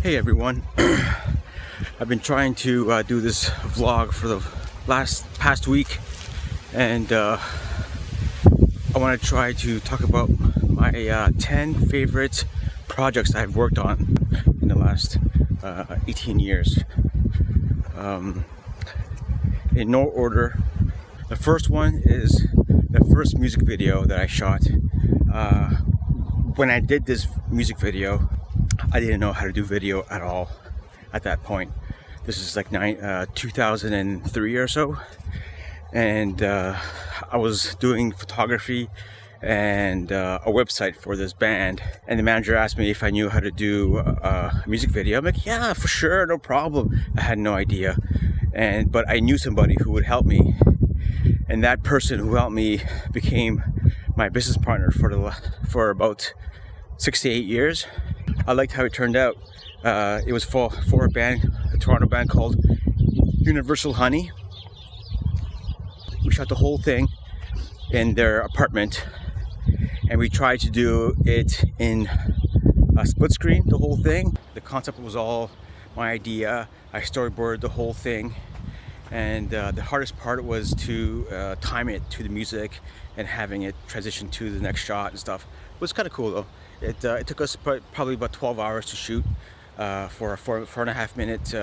Hey everyone, I've been trying to do this vlog for the past week, and I want to try to talk about my 10 favorite projects I've worked on in the last 18 years. In no order, the first one is the first music video that I shot. When I did this music video, I didn't know how to do video at all at that point. This is like 2003 or so, and I was doing photography and a website for this band, and the manager asked me if I knew how to do a music video. I'm like, yeah, for sure, no problem. I had no idea, but I knew somebody who would help me, and that person who helped me became my business partner for about 6 to 8 years. I liked how it turned out. It was for a Toronto band called Universal Honey. We shot the whole thing in their apartment, and we tried to do it in a split screen, the whole thing. The concept was all my idea. I storyboarded the whole thing, and the hardest part was to time it to the music and having it transition to the next shot and stuff. It was kind of cool though. It took us probably about 12 hours to shoot for a 4.5 minute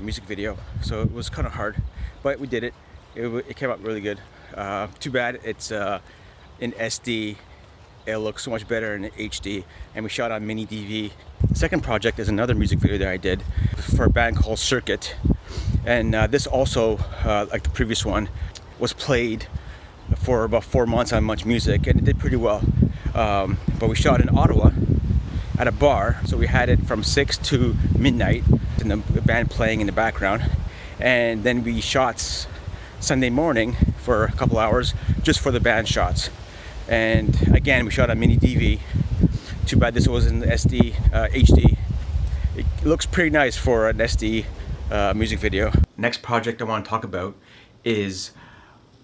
music video, so it was kind of hard, but we did it. It came out really good. Too bad it's in SD. It looks so much better in HD, and we shot on mini DV. The second project is another music video that I did for a band called Circuit, and this also, like the previous one, was played for about 4 months on Much Music, and it did pretty well. But we shot in Ottawa at a bar, so we had it from 6 to midnight, and the band playing in the background, and then we shot Sunday morning for a couple hours just for the band shots. And again, we shot on mini DV. Too bad this was in SD HD. It looks pretty nice for an SD music video. Next project I want to talk about is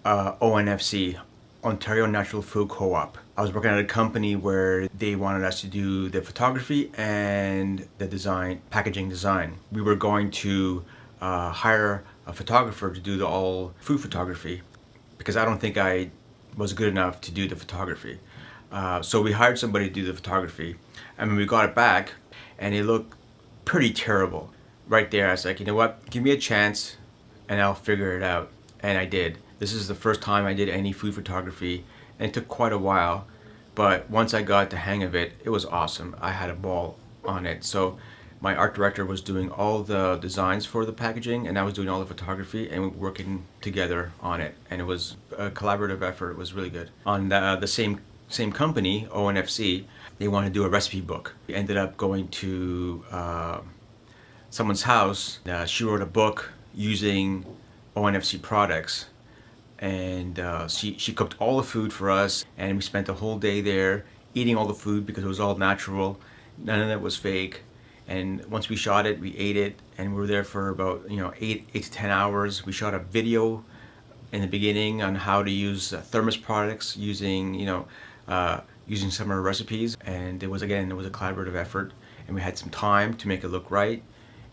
ONFC, Ontario Natural Food Co-op. I was working at a company where they wanted us to do the photography and the design, packaging design. We were going to hire a photographer to do all food photography, because I don't think I was good enough to do the photography. So we hired somebody to do the photography, and when we got it back, and it looked pretty terrible. Right there, I was like, you know what, give me a chance and I'll figure it out. And I did. This is the first time I did any food photography, and it took quite a while, but once I got the hang of it, it was awesome. I had a ball on it. So my art director was doing all the designs for the packaging, and I was doing all the photography, and we were working together on it, and it was a collaborative effort. It was really good. On the same company, ONFC, they wanted to do a recipe book. We ended up going to someone's house. She wrote a book using ONFC products, and she cooked all the food for us, and we spent the whole day there eating all the food because it was all natural. None of it was fake. And once we shot it, we ate it, and we were there for about 8 to 10 hours. We shot a video in the beginning on how to use thermos products using using some of our recipes, and it was a collaborative effort, and we had some time to make it look right.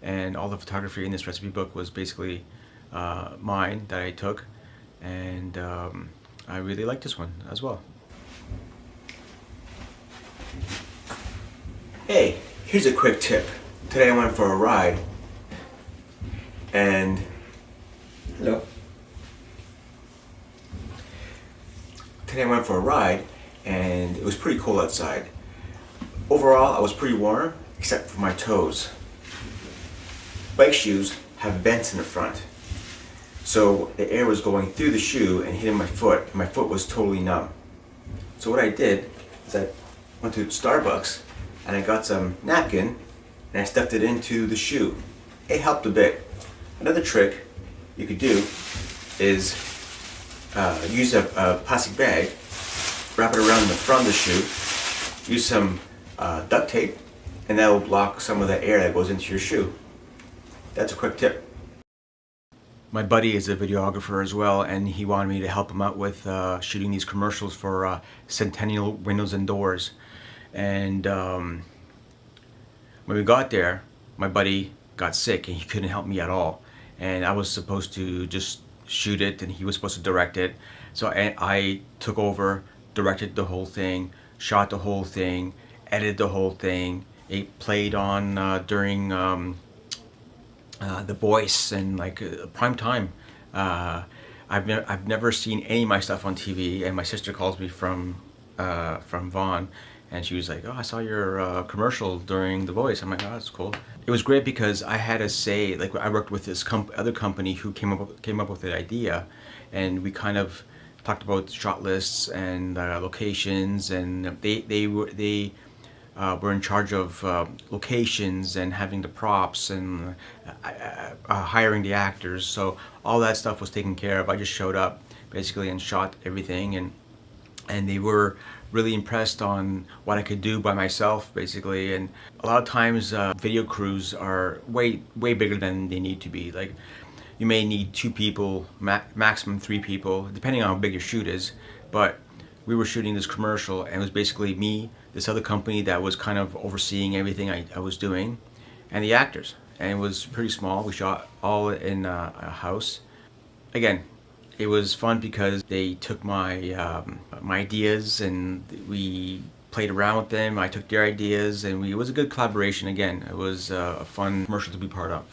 And all the photography in this recipe book was basically mine that I took, and I really like this one as well. Hey, here's a quick tip. Today I went for a ride, and hello. Today I went for a ride, and it was pretty cold outside. Overall, I was pretty warm, except for my toes. Bike shoes have vents in the front, so the air was going through the shoe and hitting my foot, and my foot was totally numb. So what I did is I went to Starbucks and I got some napkin and I stuffed it into the shoe. It helped a bit. Another trick you could do is use a plastic bag, wrap it around the front of the shoe, use some duct tape, and that will block some of the air that goes into your shoe. That's a quick tip. My buddy is a videographer as well, and he wanted me to help him out with shooting these commercials for Centennial Windows and Doors. And when we got there, my buddy got sick and he couldn't help me at all, and I was supposed to just shoot it and he was supposed to direct it. So I took over, directed the whole thing, shot the whole thing, edited the whole thing. It played on during The Voice and like prime time. I've never seen any of my stuff on TV, and my sister calls me from Vaughan, and she was like, "Oh, I saw your commercial during The Voice." I'm like, "Oh, that's cool." It was great because I had a say. Like, I worked with this other company who came up with the idea, and we kind of talked about shot lists and locations, and they were in charge of locations and having the props and hiring the actors. So all that stuff was taken care of. I just showed up basically and shot everything, and they were really impressed on what I could do by myself basically. And a lot of times video crews are way bigger than they need to be. Like, you may need 2 people, maximum 3 people, depending on how big your shoot is. But we were shooting this commercial, and it was basically me, this other company that was kind of overseeing everything I was doing, and the actors. And it was pretty small. We shot all in a house. Again, it was fun because they took my my ideas and we played around with them. I took their ideas, and it was a good collaboration. Again, it was a fun commercial to be part of.